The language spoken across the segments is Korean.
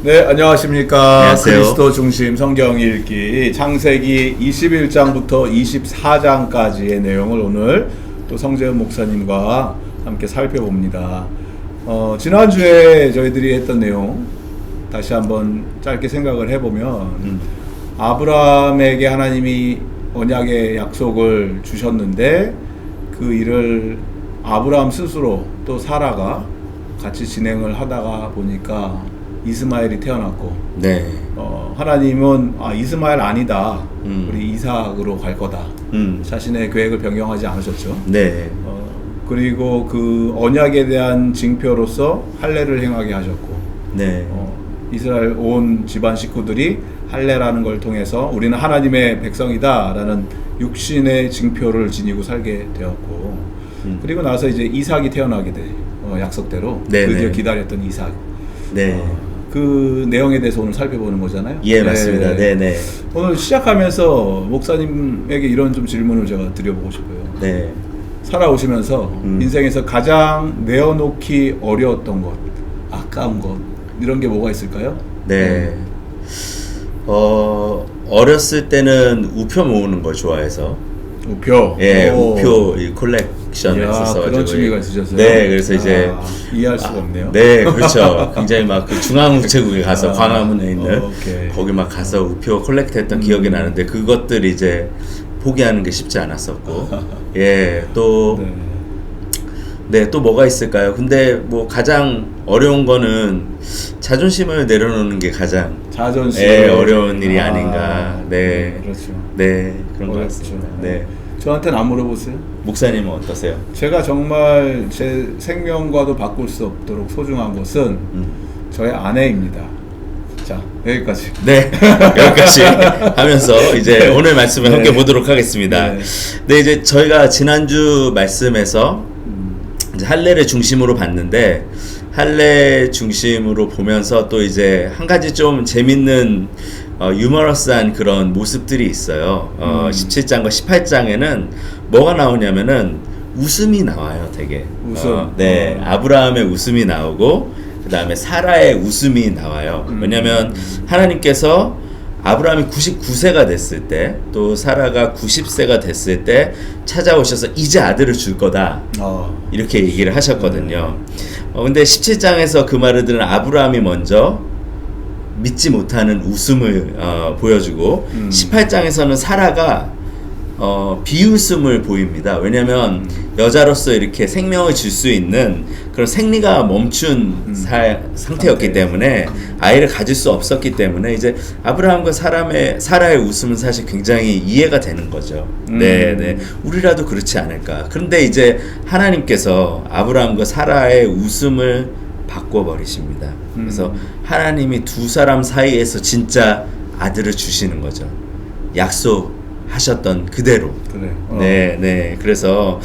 네, 안녕하십니까. 안녕하세요. 그리스도 중심 성경 읽기 창세기 21장부터 24장까지의 내용을 오늘 또 성재현 목사님과 함께 살펴봅니다. 지난주에 저희들이 했던 내용 다시 한번 짧게 생각을 해보면 아브라함에게 하나님이 언약의 약속을 주셨는데 그 일을 아브라함 스스로 또 사라가 같이 진행을 하다가 보니까 이스마엘이 태어났고, 네. 하나님은 이스마엘 아니다, 우리 이삭으로 갈 거다. 자신의 계획을 변경하지 않으셨죠. 네. 그리고 그 언약에 대한 징표로서 할례를 행하게 하셨고, 네. 이스라엘 온 집안 식구들이 할례라는 걸 통해서 우리는 하나님의 백성이다라는 육신의 징표를 지니고 살게 되었고, 그리고 나서 이제 이삭이 태어나게 돼. 약속대로 드디어 기다렸던 이삭. 네. 그 내용에 대해서 오늘 살펴보는 거잖아요. 예, 맞습니다. 네. 오늘 시작하면서 목사님에게 이런 좀 질문을 제가 드려보고 싶어요. 네. 살아오시면서 인생에서 가장 내어놓기 어려웠던 것, 아까운 것, 이런 게 뭐가 있을까요? 네. 어렸을 때는 우표 모으는 걸 좋아해서. 우표. 예, 우표 이 콜렉션을 했었어. 그런 취미가 있으셨어요? 네, 그래서 이제 이해할 수가 없네요. 네, 그렇죠. 굉장히 막 그 중앙우체국에 가서 광화문에 있는 거기 막 가서 우표 콜렉트했던 기억이 나는데 그것들 이제 포기하는 게 쉽지 않았었고, 예, 또. 네, 또 뭐가 있을까요? 근데 뭐 가장 어려운 거는 자존심을 내려놓는 게 가장 어려운 일이 아닌가. 네, 그렇죠. 네, 그런 것 같습니다. 네. 저한테는 안 물어보세요? 목사님은 어떠세요? 제가 정말 제 생명과도 바꿀 수 없도록 소중한 것은 저의 아내입니다. 자, 여기까지. 네, 여기까지 하면서 이제 오늘 말씀을 함께 보도록 하겠습니다. 네, 이제 저희가 지난주 말씀에서 이제 할례를 중심으로 봤는데 할례 중심으로 보면서 또 이제 한 가지 좀 재밌는 유머러스한 그런 모습들이 있어요. 17장과 18장에는 뭐가 나오냐면은 웃음이 나와요, 되게. 웃음. 네, 아브라함의 웃음이 나오고 그 다음에 사라의 웃음이 나와요. 왜냐하면 하나님께서 아브라함이 99세가 됐을 때 또 사라가 90세가 됐을 때 찾아오셔서 이제 아들을 줄 거다 이렇게 얘기를 하셨거든요. 근데 17장에서 그 말을 들은 아브라함이 먼저 믿지 못하는 웃음을 보여주고 18장에서는 사라가 비웃음을 보입니다. 왜냐하면 여자로서 이렇게 생명을 줄 수 있는 그런 생리가 멈춘 상태였기 때문에 아이를 가질 수 없었기 때문에 이제 아브라함과 사라의 웃음은 사실 굉장히 이해가 되는 거죠. 네. 우리라도 그렇지 않을까. 그런데 이제 하나님께서 아브라함과 사라의 웃음을 바꿔버리십니다. 그래서 하나님이 두 사람 사이에서 진짜 아들을 주시는 거죠. 하셨던 그대로. 네. 그래서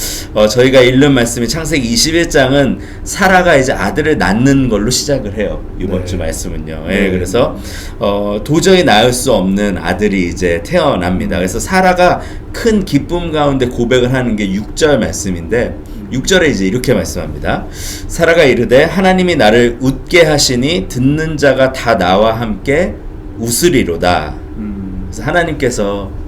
저희가 읽는 말씀이 창세기 21장은 사라가 이제 아들을 낳는 걸로 시작을 해요. 이번 주 말씀은요. 그래서 도저히 낳을 수 없는 아들이 이제 태어납니다. 그래서 사라가 큰 기쁨 가운데 고백을 하는 게 6절 말씀인데 6절에 이제 이렇게 말씀합니다. 사라가 이르되 하나님이 나를 웃게 하시니 듣는 자가 다 나와 함께 웃으리로다. 그래서 하나님께서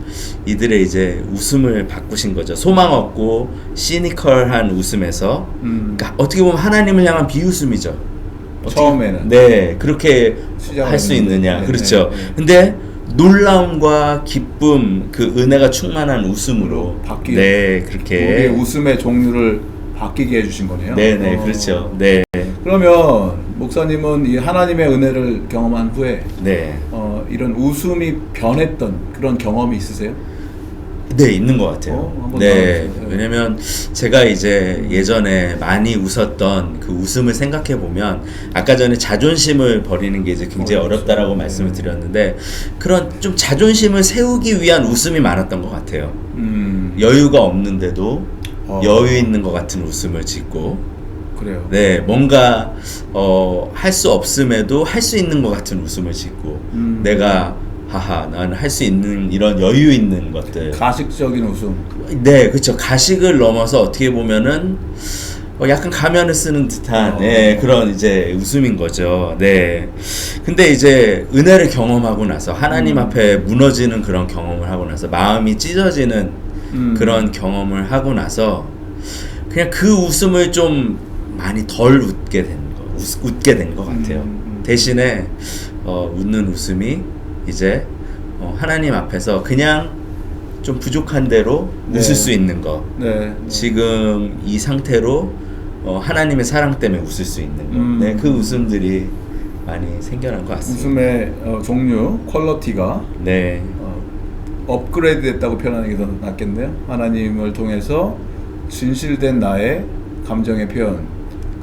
이들의 이제 웃음을 바꾸신 거죠. 소망 없고 시니컬한 웃음에서 그러니까 어떻게 보면 하나님을 향한 비웃음이죠. 처음에는. 네, 그렇게 할 수 있느냐. 그렇죠. 근데 놀라움과 기쁨, 그 은혜가 충만한 웃음으로 바뀌는. 네, 그렇게 우리의 웃음의 종류를 바뀌게 해주신 거네요. 네, 그렇죠. 네. 그러면 목사님은 이 하나님의 은혜를 경험한 후에 이런 웃음이 변했던 그런 경험이 있으세요? 네, 있는 것 같아요. 네, 왜냐면 제가 이제 예전에 많이 웃었던 그 웃음을 생각해 보면 아까 전에 자존심을 버리는 게 이제 굉장히 어렵다라고 말씀을 드렸는데 그런 좀 자존심을 세우기 위한 웃음이 많았던 것 같아요. 여유가 없는데도 여유 있는 것 같은 웃음을 짓고 그래요. 네, 뭔가 할 수 없음에도 할 수 있는 것 같은 웃음을 짓고 내가 나는 할 수 있는 이런 여유 있는 것들. 가식적인 웃음. 네, 그렇죠. 가식을 넘어서 어떻게 보면은 약간 가면을 쓰는 듯한 그런 이제 웃음인 거죠. 네. 근데 이제 은혜를 경험하고 나서 하나님 앞에 무너지는 그런 경험을 하고 나서 마음이 찢어지는 그런 경험을 하고 나서 그냥 그 웃음을 좀 많이 덜 웃게 된 것 같아요. 대신에 웃는 웃음이 이제 하나님 앞에서 그냥 좀 부족한 대로 네. 웃을 수 있는 거. 네. 지금 이 상태로 하나님의 사랑 때문에 웃을 수 있는 거. 네, 그 웃음들이 많이 생겨난 것 같습니다. 웃음의 종류, 퀄리티가 네, 업그레이드 됐다고 표현하는 게 더 낫겠네요. 하나님을 통해서 진실된 나의 감정의 표현,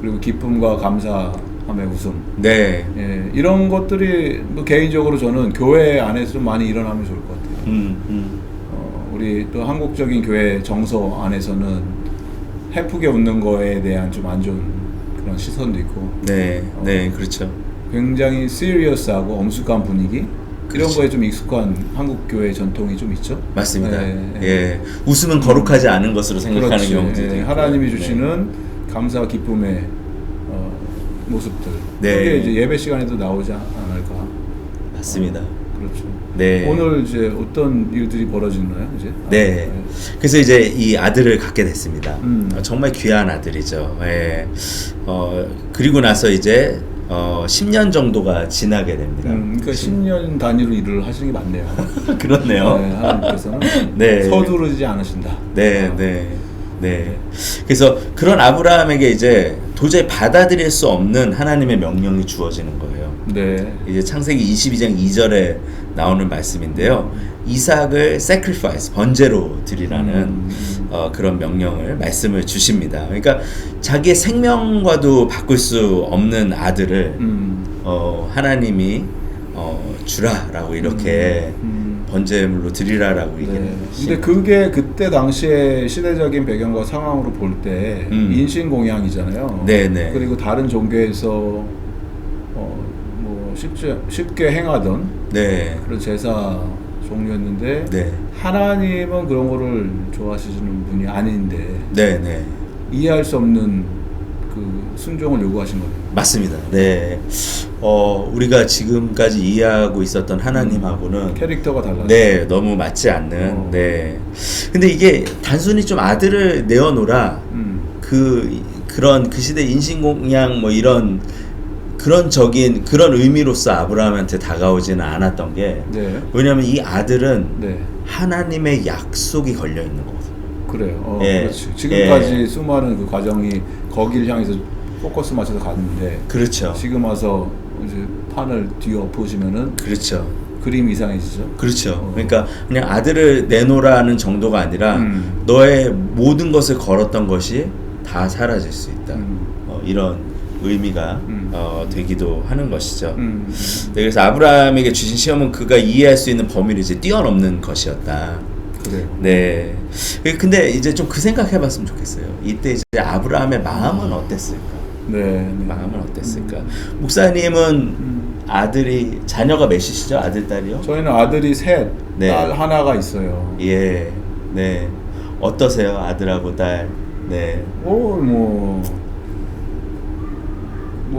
그리고 기쁨과 감사함의 웃음. 네, 예, 이런 것들이 뭐 개인적으로 저는 교회 안에서 좀 많이 일어나면 좋을 것 같아요. 우리 또 한국적인 교회 정서 안에서는 해프게 웃는 거에 대한 좀 안 좋은 그런 시선도 있고, 네, 네, 그렇죠. 굉장히 시리어스하고 엄숙한 분위기, 이런 그렇죠. 거에 좀 익숙한 한국 교회 전통이 좀 있죠. 맞습니다. 예, 예. 예, 웃음은 거룩하지 않은 것으로 생각하는 그렇지. 경우들도 예, 있고. 하나님이 주시는 감사와 기쁨의 모습들. 네. 그게 이제 예배 시간에도 나오지 않을까. 맞습니다. 그렇죠. 네. 오늘 이제 어떤 일들이 벌어지나요, 이제? 네. 그래서 이제 이 아들을 갖게 됐습니다. 음. 정말 귀한 아들이죠. 예. 그리고 나서 이제 10년 정도가 지나게 됩니다. 그러니까 10년 단위로 일을 하시는 게 맞네요. 그렇네요. 네, 하나님께서는 네. 서두르지 않으신다. 네, 네, 네. 그래서 그런 아브라함에게 이제 도저히 받아들일 수 없는 하나님의 명령이 주어지는 거예요. 네. 이제 창세기 22장 2절에 나오는 말씀인데요. 이삭을 sacrifice, 번제로 드리라는 그런 말씀을 주십니다. 그러니까 자기의 생명과도 바꿀 수 없는 아들을 하나님이 주라라고 이렇게 번제물로 드리라라고 네. 얘기를 근데 그게 그때 당시의 시대적인 배경과 상황으로 볼 때 인신공양이잖아요. 네네. 그리고 다른 종교에서 뭐 쉽게 행하던 네. 그런 제사 종류였는데 네. 하나님은 그런 거를 좋아하시는 분이 아닌데 네, 네. 이해할 수 없는 그 순종을 요구하신 거예요. 맞습니다. 네. 우리가 지금까지 이해하고 있었던 하나님하고는 캐릭터가 달라요. 네, 너무 맞지 않는. 네. 근데 이게 단순히 좀 아들을 내어놓으라. 그런 그 시대 인신공양 뭐 이런 그런 의미로서 아브라함한테 다가오지는 않았던 게 네. 왜냐하면 이 아들은 네. 하나님의 약속이 걸려 있는 거거든요. 그래요. 예. 그렇지. 지금까지 예. 수많은 그 과정이 거기를 향해서 포커스 맞춰서 갔는데 그렇죠. 지금 와서 이제 판을 뒤엎으시면은 그렇죠. 그림이 이상해지죠. 그렇죠. 그러니까 그냥 아들을 내놓으라는 정도가 아니라 너의 모든 것을 걸었던 것이 다 사라질 수 있다. 이런 의미가 되기도 하는 것이죠. 네, 그래서 아브라함에게 주신 시험은 그가 이해할 수 있는 범위를 이제 뛰어넘는 것이었다. 그래요. 네. 근데 이제 좀 그 생각해봤으면 좋겠어요. 이때 이제 아브라함의 마음은 어땠을까? 네. 마음은 어땠을까? 목사님은 자녀가 몇이시죠? 아들, 딸이요? 저희는 아들이 셋, 네. 딸 하나가 있어요. 예, 네. 어떠세요? 아들하고 딸. 네. 뭐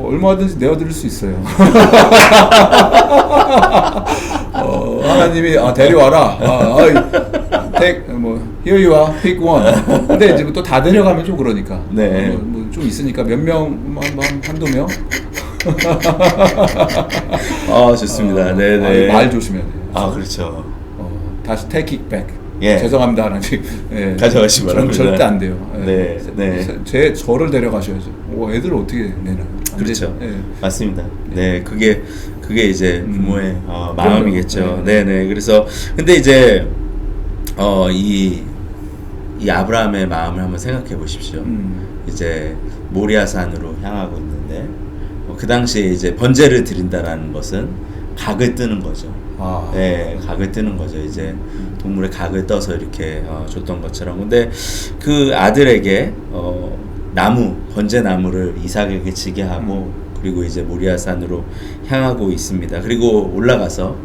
얼마든지 내어드릴 수 있어요. 하나님이 데려와라. here you are, pick one. 근데 이제 또 다 데려가면 좀 그러니까. 네. 좀 있으니까 몇 명만 한두 명. 좋습니다. 네네. 말 조심해야 돼요. 그렇죠. 다시 take it back. 예. 죄송합니다, 하나님. 예. 가져가시 바랍니다. 절대 안 돼요. 네, 네. 저를 데려가셔야죠. 애들 어떻게 내나? 그렇죠. 예. 맞습니다. 네, 그게 이제 부모의 마음이겠죠. 네. 네네. 그래서 근데 이제 이 아브라함의 마음을 한번 생각해 보십시오. 이제 모리아산으로 향하고 있는데 그 당시에 이제 번제를 드린다라는 것은 각을 뜨는 거죠. 네, 각을 뜨는 거죠. 이제 동물의 각을 떠서 이렇게 줬던 것처럼. 근데 그 아들에게 번제 나무를 이삭에게 지게 하고 그리고 이제 모리아산으로 향하고 있습니다. 그리고 올라가서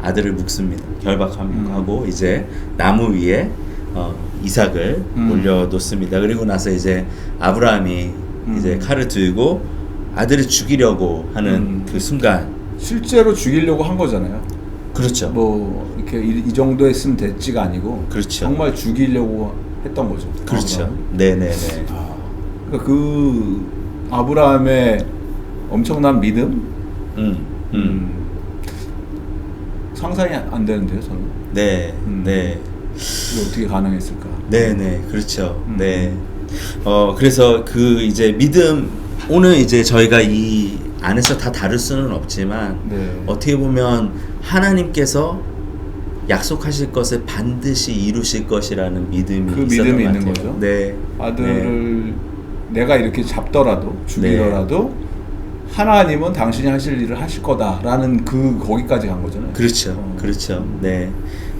아들을 묶습니다. 결박하고 이제 나무 위에 이삭을 올려놓습니다. 그리고 나서 이제 아브라함이 이제 칼을 들고 아들을 죽이려고 하는 그 순간. 실제로 죽이려고 한 거잖아요. 그렇죠. 뭐 이렇게 이 정도 했으면 됐지가 아니고 그렇죠. 정말 죽이려고 했던 거죠. 그렇죠. 아브라함이. 네네네. 그러니까 그 아브라함의 엄청난 믿음 상상이 안 되는데요, 저는. 네, 네. 이게 어떻게 가능했을까? 네네, 그렇죠. 네. 그래서 그 이제 믿음, 오늘 이제 저희가 이 안에서 다 다룰 수는 없지만, 네. 어떻게 보면 하나님께서 약속하실 것을 반드시 이루실 것이라는 믿음이 그 있었던 믿음이 것 있는 같아요. 거죠. 네. 아들을 내가 이렇게 잡더라도 죽이더라도 하나님은 당신이 하실 일을 하실 거다라는 거기까지 간 거잖아요. 그렇죠. 그렇죠. 네.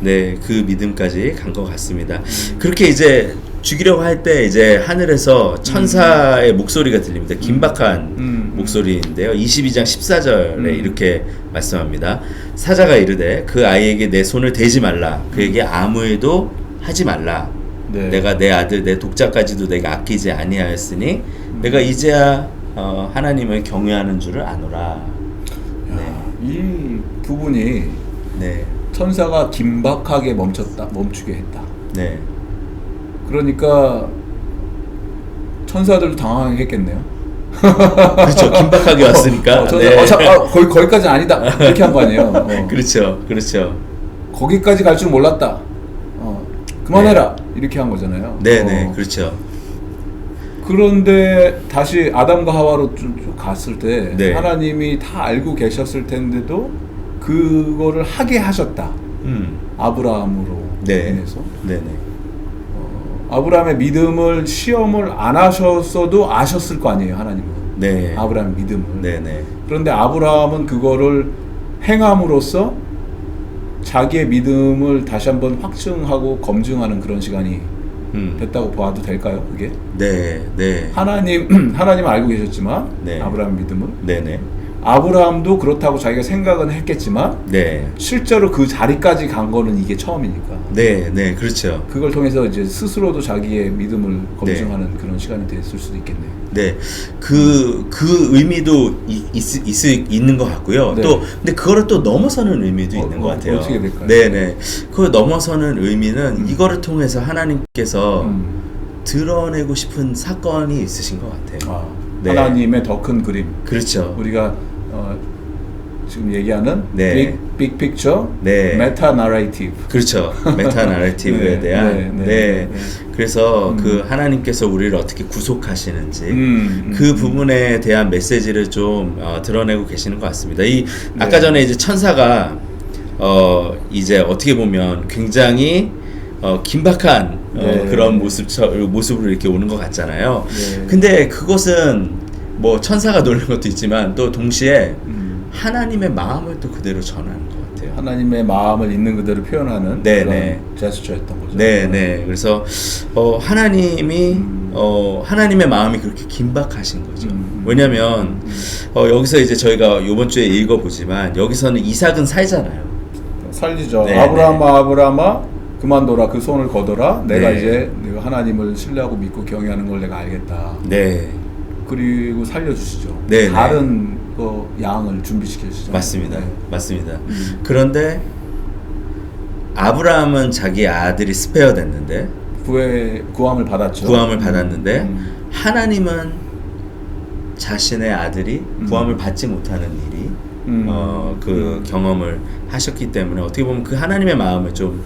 네, 그 믿음까지 간 것 같습니다. 그렇게 이제 죽이려고 할 때 이제 하늘에서 천사의 목소리가 들립니다. 긴박한 목소리인데요. 22장 14절에 이렇게 말씀합니다. 사자가 이르되 그 아이에게 내 손을 대지 말라. 그에게 아무 일도 하지 말라. 네. 내가 내 아들 내 독자까지도 내가 아끼지 아니하였으니 내가 이제야 하나님을 경외하는 줄을 아노라. 이 부분이 네. 천사가 긴박하게 멈추게 했다. 네. 그러니까 천사들도 당황했겠네요. 그렇죠. 긴박하게 왔으니까. 거기까지 아니다. 이렇게 한 거 아니에요. 그렇죠. 그렇죠. 거기까지 갈 줄 몰랐다. 그만해라. 이렇게 한 거잖아요. 네네. 그렇죠. 그런데 다시 아담과 하와로 쭉 갔을 때 네. 하나님이 다 알고 계셨을 텐데도 그거를 하게 하셨다. 아브라함으로 인해서. 네네. 아브라함의 믿음을 시험을 안 하셨어도 아셨을 거 아니에요, 하나님은. 네. 아브라함의 믿음을. 네네. 그런데 아브라함은 그거를 행함으로써 자기의 믿음을 다시 한번 확증하고 검증하는 그런 시간이 됐다고 봐도 될까요, 그게? 네. 네. 하나님 알고 계셨지만 네. 아브라함 믿음을 네네. 아브라함도 그렇다고 자기가 생각은 했겠지만 네. 실제로 그 자리까지 간 거는 이게 처음이니까. 네. 네. 그렇죠. 그걸 통해서 이제 스스로도 자기의 믿음을 검증하는 그런 시간이 됐을 수도 있겠네요. 네. 그 의미도 있는 것 같고요. 네. 또 근데 그거를 또 넘어서는 의미도 있는 것 같아요. 어떻게 될까요? 네네. 그 넘어서는 의미는 이거를 통해서 하나님께서 드러내고 싶은 사건이 있으신 것 같아요. 네. 하나님의 더 큰 그림. 그렇죠. 우리가 지금 얘기하는 네. 빅 픽처, 네. 메타 나레이티브. 그렇죠. 메타 나레티브에 대한. 네. 그래서 그 하나님께서 우리를 어떻게 구속하시는지 그 부분에 대한 메시지를 좀 드러내고 계시는 것 같습니다. 아까 전에 이제 천사가 이제 어떻게 보면 굉장히 긴박한 그런 모습으로 이렇게 오는 것 같잖아요. 네. 근데 그것은 뭐 천사가 놀란 것도 있지만 또 동시에 하나님의 마음을 또 그대로 전하는 것 같아요. 하나님의 마음을 있는 그대로 표현하는 네네. 그런 제스처였던 거죠. 네네. 그래서 하나님의 마음이 그렇게 긴박하신 거죠. 왜냐하면 여기서 이제 저희가 이번 주에 읽어보지만 여기서는 이삭은 살잖아요. 살리죠. 네네. 아브라함아 그만둬라. 그 손을 거둬라. 내가 네. 이제 내가 하나님을 신뢰하고 믿고 경외하는 걸 내가 알겠다. 네. 그리고 살려주시죠. 네네. 다른 양을 준비시켜주시죠. 맞습니다. 네. 맞습니다. 그런데 아브라함은 자기 아들이 스페어 됐는데 구함을 받았죠. 구함을 받았는데 하나님은 자신의 아들이 구함을 받지 못하는 일이 그 경험을 하셨기 때문에 어떻게 보면 그 하나님의 마음을 좀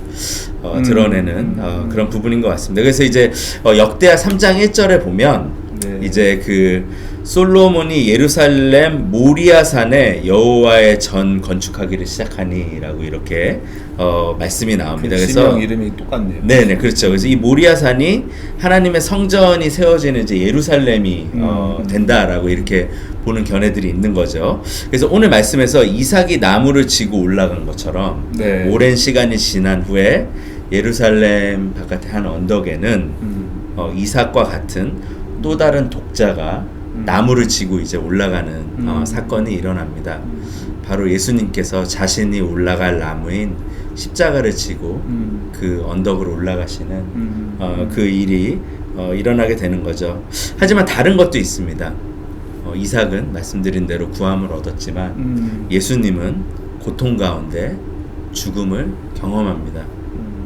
드러내는 그런 부분인 것 같습니다. 그래서 이제 역대하 3장 1절에 보면 네. 이제 그 솔로몬이 예루살렘 모리아산에 여호와의 전 건축하기를 시작하니라고 이렇게 말씀이 나옵니다. 그래서 지명 이름이 똑같네요. 네네 그렇죠. 그래서 이 모리아산이 하나님의 성전이 세워지는 이제 예루살렘이 된다라고 이렇게 보는 견해들이 있는 거죠. 그래서 오늘 말씀에서 이삭이 나무를 지고 올라간 것처럼 네. 오랜 시간이 지난 후에 예루살렘 바깥의 한 언덕에는 이삭과 같은 또 다른 독자가 나무를 지고 이제 올라가는 사건이 일어납니다. 바로 예수님께서 자신이 올라갈 나무인 십자가를 지고 그 언덕으로 올라가시는 그 일이 일어나게 되는 거죠. 하지만 다른 것도 있습니다. 이삭은 말씀드린 대로 구함을 얻었지만 예수님은 고통 가운데 죽음을 경험합니다.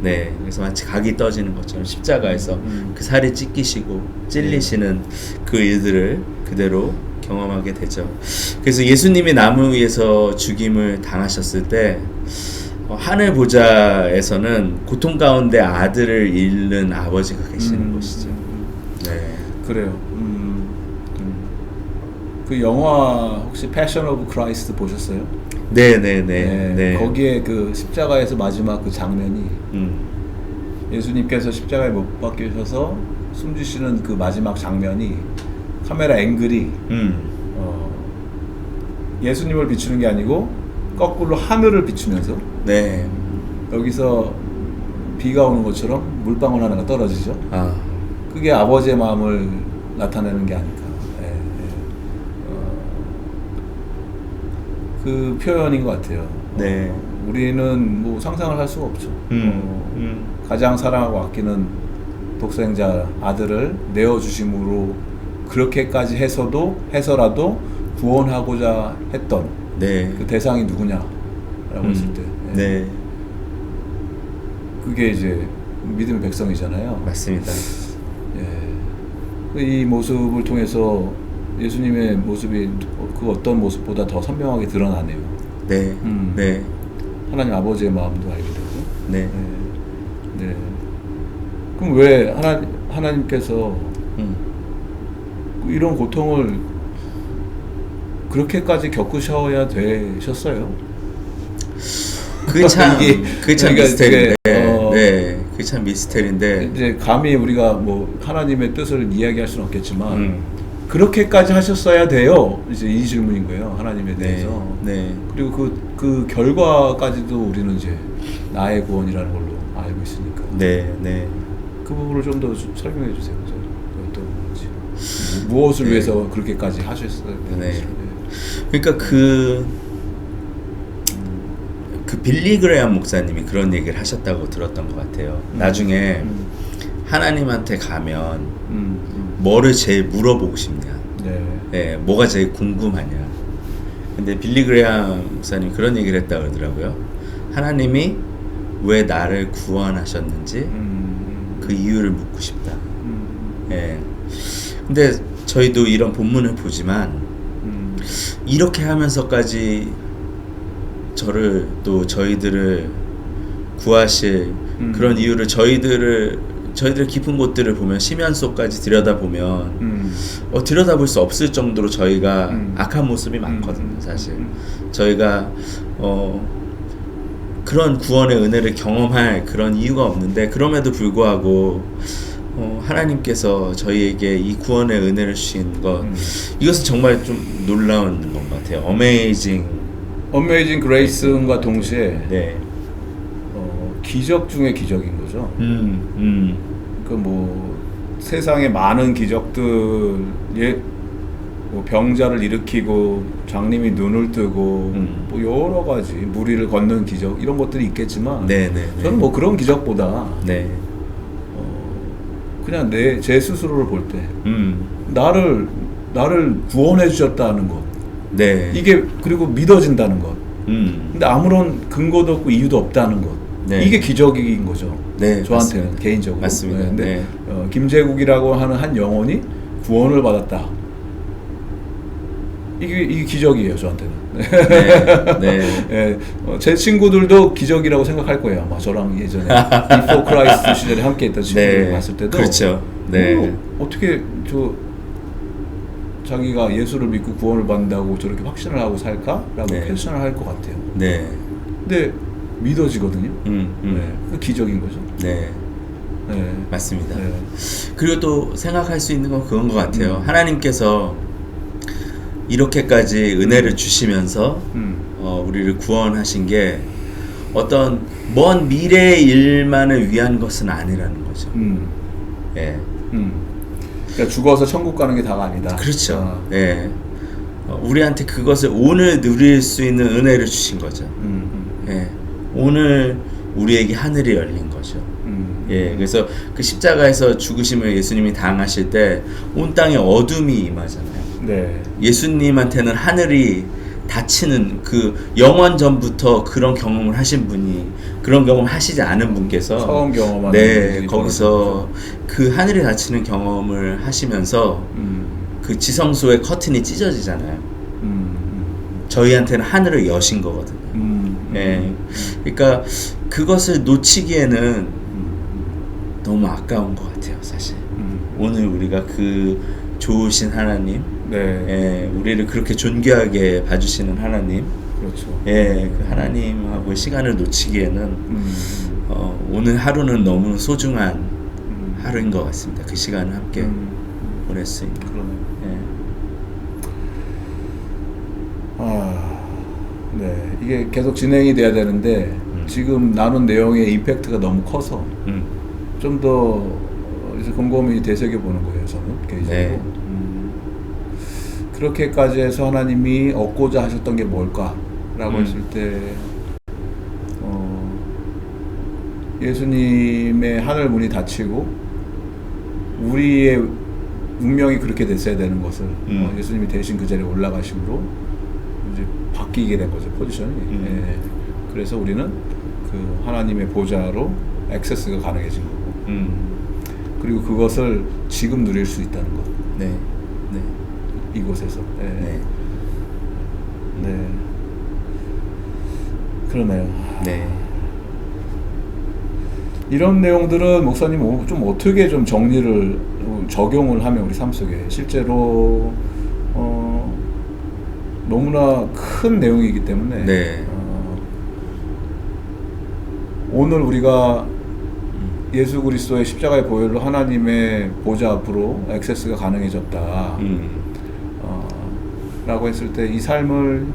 네, 그래서 마치 각이 떠지는 것처럼 십자가에서 그 살이 찢기시고 찔리시는 그 일들을 그대로 경험하게 되죠. 그래서 예수님이 나무 위에서 죽임을 당하셨을 때 하늘 보좌에서는 고통 가운데 아들을 잃는 아버지가 계시는 것이죠. 네, 그래요. 그 영화 혹시 패션 오브 크라이스트 보셨어요? 네. 거기에 그 십자가에서 마지막 그 장면이 예수님께서 십자가에 못 박히셔서 숨지시는 그 마지막 장면이 카메라 앵글이 예수님을 비추는 게 아니고 거꾸로 하늘을 비추면서 네. 여기서 비가 오는 것처럼 물방울 하나가 떨어지죠. 아, 그게 아버지의 마음을 나타내는 게 아닐까. 그 표현인 것 같아요. 네. 우리는 뭐 상상을 할 수가 없죠. 가장 사랑하고 아끼는 독생자 아들을 내어주심으로 그렇게까지 해서라도 구원하고자 했던 네. 그 대상이 누구냐라고 했을 때 네. 그게 이제 믿음의 백성이잖아요. 맞습니다. 이 모습을 통해서 예수님의 모습이 그 어떤 모습보다 더 선명하게 드러나네요. 네. 네. 하나님 아버지의 마음도 알게 되고. 네. 네. 그럼 왜 하나님께서 이런 고통을 그렇게까지 겪으셔야 되셨어요? 그게 참 그러니까 미스터리인데. 이게, 네. 그게 참 미스터리인데. 이제 감히 우리가 뭐 하나님의 뜻을 이야기할 수는 없겠지만 그렇게까지 하셨어야 돼요. 이제 이 질문인 거예요. 하나님에 대해서. 네. 그리고 그 결과까지도 우리는 이제 나의 구원이라는 걸로 알고 있으니까. 네. 그 부분을 좀 더 설명해 주세요. 어떤 건지. 무엇을 위해서 그렇게까지 하셨어요? 네. 그러니까 그 빌리 그레이엄 목사님이 그런 얘기를 하셨다고 들었던 것 같아요. 나중에 하나님한테 가면 뭐를 제일 물어보고 싶냐? 네, 뭐가 제일 궁금하냐? 근데 빌리 그레이엄 목사님 그런 얘기를 했다고 그러더라고요. 하나님이 왜 나를 구원하셨는지 그 이유를 묻고 싶다. 예. 근데 저희도 이런 본문을 보지만 이렇게 하면서까지 저희들을 구하실 그런 이유를 저희들 깊은 곳들을 보면 심연소까지 들여다보면 들여다볼 수 없을 정도로 저희가 악한 모습이 많거든요. 사실 저희가 그런 구원의 은혜를 경험할 그런 이유가 없는데 그럼에도 불구하고 하나님께서 저희에게 이 구원의 은혜를 주신 것 이것은 정말 좀 놀라운 것 같아요. 어메이징 그레이스과 동시에 네. 기적 중의 기적인 거죠. 그 뭐 세상에 많은 기적들, 뭐 병자를 일으키고 장님이 눈을 뜨고 뭐 여러 가지 무리를 걷는 기적 이런 것들이 있겠지만 저는 뭐 그런 기적보다 그냥 제 스스로를 볼 때 나를 구원해 주셨다는 것. 이게 그리고 믿어진다는 것. 근데 아무런 근거도 없고 이유도 없다는 것. 이게 기적인 거죠. 저한테는 맞습니다. 개인적으로. 맞습니다. 근데 김재국이라고 하는 한 영혼이 구원을 받았다. 이게 기적이에요, 저한테는. 제 친구들도 기적이라고 생각할 거예요. 아마 저랑 예전에 Before Christ 시절에 함께 있던 친구들 봤을 때도 그렇죠. 어떻게 자기가 예수를 믿고 구원을 받는다고 저렇게 확신을 하고 살까라고 퀘스천을 할 것 같아요. 근데 믿어지거든요. 그 기적인 거죠. 맞습니다. 그리고 또 생각할 수 있는 건 그건 것 같아요. 하나님께서 이렇게까지 은혜를 주시면서 우리를 구원하신 게 어떤 먼 미래의 일만을 위한 것은 아니라는 거죠. 그러니까 죽어서 천국 가는 게 다가 아니다. 그렇죠. 우리한테 그것을 오늘 누릴 수 있는 은혜를 주신 거죠. 오늘 우리에게 하늘이 열린 거죠. 예, 그래서 그 십자가에서 죽으심을 예수님이 당하실 때 온 땅에 어둠이 임하잖아요. 네. 예수님한테는 하늘이 닫히는 그 영원 전부터 그런 경험을 하신 분이 그런 경험을 하시지 않은 분께서 처음 경험하는 네, 일이 거기서 그 하늘이 닫히는 경험을 하시면서 그 지성소의 커튼이 찢어지잖아요. 저희한테는 하늘을 여신 거거든요. 예, 그러니까 그것을 놓치기에는 너무 아까운 것 같아요, 사실. 오늘 우리가 그 좋으신 하나님, 네. 예, 우리를 그렇게 존귀하게 봐주시는 하나님, 그렇죠. 예, 그 하나님하고 시간을 놓치기에는 오늘 하루는 너무 소중한 하루인 것 같습니다. 그 시간을 함께 보낼 수 있는. 그러네요. 예. 네. 이게 계속 진행이 돼야 되는데 지금 나눈 내용의 임팩트가 너무 커서 좀 더 이제 곰곰이 되새겨 보는 거예요, 저는 개인적으로. 네. 그렇게까지 해서 하나님이 얻고자 하셨던 게 뭘까라고 했을 때 예수님의 하늘 문이 닫히고 우리의 운명이 그렇게 됐어야 되는 것을 예수님이 대신 그 자리에 올라가심으로 이제 바뀌게 된 거죠, 포지션이. 예. 그래서 우리는 그 하나님의 보좌로 액세스가 가능해진 거고. 그리고 그것을 지금 누릴 수 있다는 것. 네. 네. 이곳에서. 예. 네. 네. 그러네요. 네. 이런 내용들은 목사님 좀 어떻게 좀 정리를 적용을 하면 우리 삶 속에 실제로 너무나 큰 내용이기 때문에 네. 오늘 우리가 예수 그리스도의 십자가의 보혈로 하나님의 보좌 앞으로 액세스가 가능해졌다 라고 했을 때 이 삶을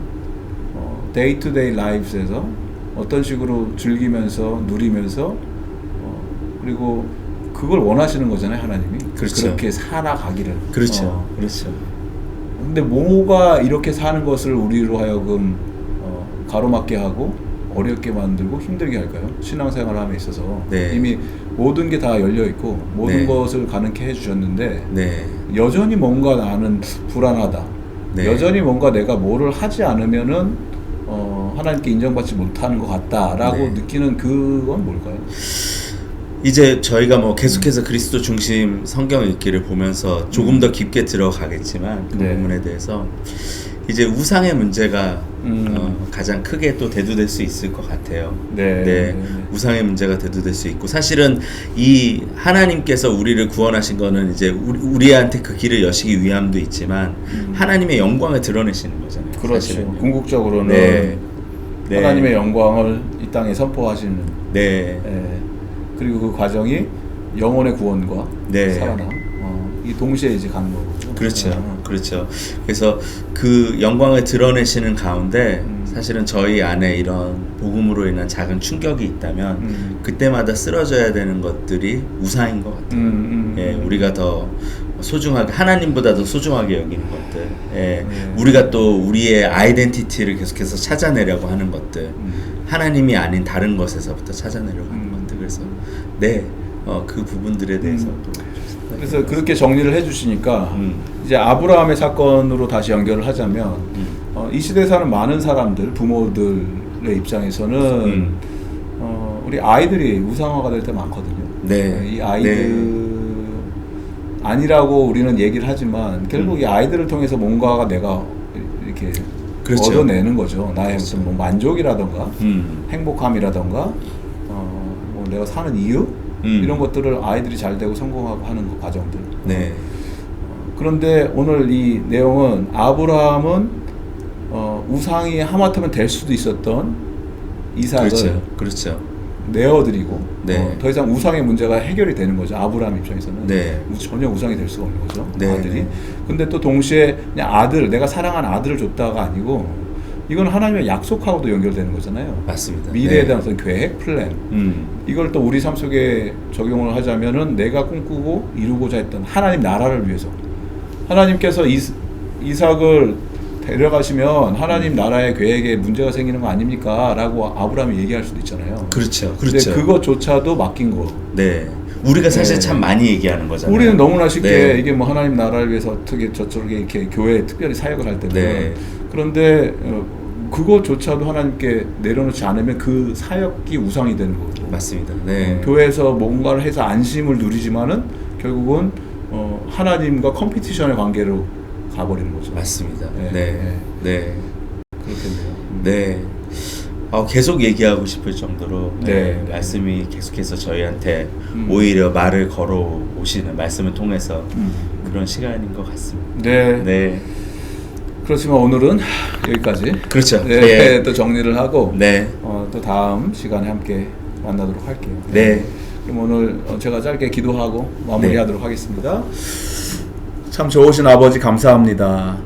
데이 투 데이 라이프에서 어떤 식으로 즐기면서 누리면서 그리고 그걸 원하시는 거잖아요, 하나님이. 그렇죠. 그렇게 살아가기를. 그렇죠. 그렇죠. 근데 뭐가 이렇게 사는 것을 우리로 하여금 가로막게 하고 어렵게 만들고 힘들게 할까요? 신앙생활 함에 있어서 네. 이미 모든 게 다 열려 있고 모든 네. 것을 가능케 해주셨는데 네. 여전히 뭔가 나는 불안하다. 네. 여전히 뭔가 내가 뭐를 하지 않으면은 하나님께 인정받지 못하는 것 같다라고 네. 느끼는 그건 뭘까요? 이제 저희가 뭐 계속해서 그리스도 중심 성경 읽기를 보면서 조금 더 깊게 들어가겠지만 그 네. 부분에 대해서 이제 우상의 문제가 가장 크게 또 대두될 수 있을 것 같아요. 네. 네. 우상의 문제가 대두될 수 있고 사실은 이 하나님께서 우리를 구원하신 거는 이제 우리한테 그 길을 여시기 위함도 있지만 하나님의 영광을 드러내시는 거잖아요. 그렇죠. 사실은요. 궁극적으로는 네. 네. 하나님의 영광을 이 땅에 선포하시는. 네. 그리고 그 과정이 영혼의 구원과 네. 살아남 이 동시에 이제 가는 거거든요. 그렇죠. 그렇죠. 그래서 그 영광을 드러내시는 가운데 사실은 저희 안에 이런 복음으로 인한 작은 충격이 있다면 그때마다 쓰러져야 되는 것들이 우상인 것 같아요. 예, 우리가 더 소중하게 하나님보다 더 소중하게 여기는 것들, 예, 우리가 또 우리의 아이덴티티를 계속해서 찾아내려고 하는 것들, 하나님이 아닌 다른 것에서부터 찾아내려고 하는 것들. 그래서 네, 그 부분들에 대해서도 그래서 그렇게 정리를 해주시니까 이제 아브라함의 사건으로 다시 연결을 하자면 이 시대에 사는 많은 사람들, 부모들의 입장에서는 우리 아이들이 우상화가 될 때 많거든요. 네. 이 아이들 아니라고 우리는 얘기를 하지만 결국 이 아이들을 통해서 뭔가가 내가 이렇게 그렇죠. 얻어내는 거죠. 나의 그렇죠. 무슨 뭐 만족이라던가 행복함이라던가 뭐 내가 사는 이유 이런 것들을 아이들이 잘 되고 성공하고 하는 거, 과정들. 네. 그런데 오늘 이 내용은 아브라함은 우상이 하마터면 될 수도 있었던 이삭을 그렇죠. 내어드리고 네. 더 이상 우상의 문제가 해결이 되는 거죠. 아브라함 입장에서는 네. 전혀 우상이 될 수가 없는 거죠. 네. 아들이. 근데 또 동시에 그냥 아들, 내가 사랑한 아들을 줬다가 아니고 이건 하나님의 약속하고도 연결되는 거잖아요. 맞습니다. 미래에 네. 대한 어떤 계획, 플랜. 이걸 또 우리 삶 속에 적용을 하자면은 내가 꿈꾸고 이루고자 했던 하나님 나라를 위해서 하나님께서 이삭을 데려가시면 하나님 나라의 계획에 문제가 생기는 거 아닙니까? 라고 아브라함이 얘기할 수도 있잖아요. 그렇죠. 근데 그것조차도 맡긴 거. 네. 우리가 사실 네. 참 많이 얘기하는 거잖아요. 우리는 너무나 쉽게 네. 이게 뭐 하나님 나라를 위해서 어떻게 저쪽에 이렇게 교회에 특별히 사역을 할 때는 네. 그런데 그것조차도 하나님께 내려놓지 않으면 그 사역이 우상이 되는 거고. 맞습니다. 네. 교회에서 뭔가를 해서 안심을 누리지만은 결국은 하나님과 컴피티션의 관계로 가버리는 거죠. 맞습니다. 네. 네. 네. 그렇겠네요. 네. 계속 얘기하고 싶을 정도로 네. 말씀이 계속해서 저희한테 오히려 말을 걸어 오시는 말씀을 통해서 그런 시간인 것 같습니다. 네. 네. 그렇지만 오늘은 여기까지. 그렇죠. 네. 네. 또 정리를 하고 네. 또 다음 시간에 함께 만나도록 할게요. 네. 그럼 오늘 제가 짧게 기도하고 마무리하도록 하겠습니다. 참 좋으신 아버지 감사합니다.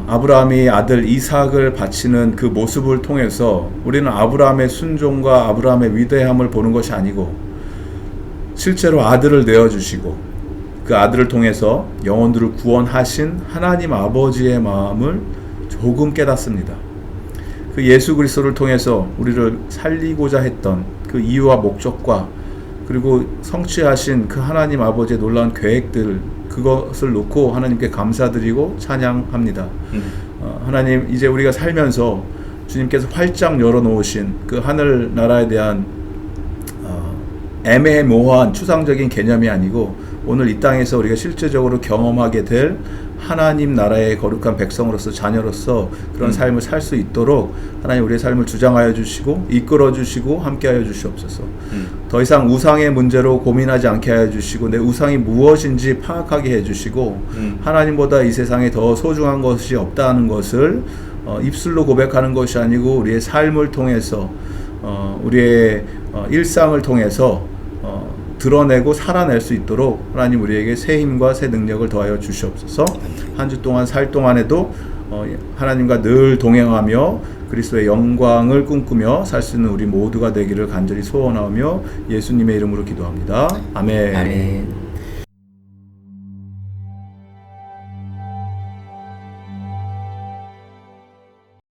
아브라함이 아들 이삭을 바치는 그 모습을 통해서 우리는 아브라함의 순종과 아브라함의 위대함을 보는 것이 아니고 실제로 아들을 내어주시고 그 아들을 통해서 영혼들을 구원하신 하나님 아버지의 마음을 조금 깨닫습니다. 그 예수 그리스도를 통해서 우리를 살리고자 했던 그 이유와 목적과 그리고 성취하신 그 하나님 아버지의 놀라운 계획들 그것을 놓고 하나님께 감사드리고 찬양합니다. 하나님 이제 우리가 살면서 주님께서 활짝 열어놓으신 그 하늘나라에 대한 애매모호한 추상적인 개념이 아니고 오늘 이 땅에서 우리가 실제적으로 경험하게 될 하나님 나라의 거룩한 백성으로서 자녀로서 그런 삶을 살 수 있도록 하나님 우리의 삶을 주장하여 주시고 이끌어 주시고 함께하여 주시옵소서. 더 이상 우상의 문제로 고민하지 않게 하여 주시고 내 우상이 무엇인지 파악하게 해 주시고 하나님보다 이 세상에 더 소중한 것이 없다는 것을 입술로 고백하는 것이 아니고 우리의 삶을 통해서 우리의 일상을 통해서 드러내고 살아낼 수 있도록 하나님 우리에게 새 힘과 새 능력을 더하여 주시옵소서. 한 주 동안 살 동안에도 하나님과 늘 동행하며 그리스도의 영광을 꿈꾸며 살 수 있는 우리 모두가 되기를 간절히 소원하며 예수님의 이름으로 기도합니다. 아멘. 아멘.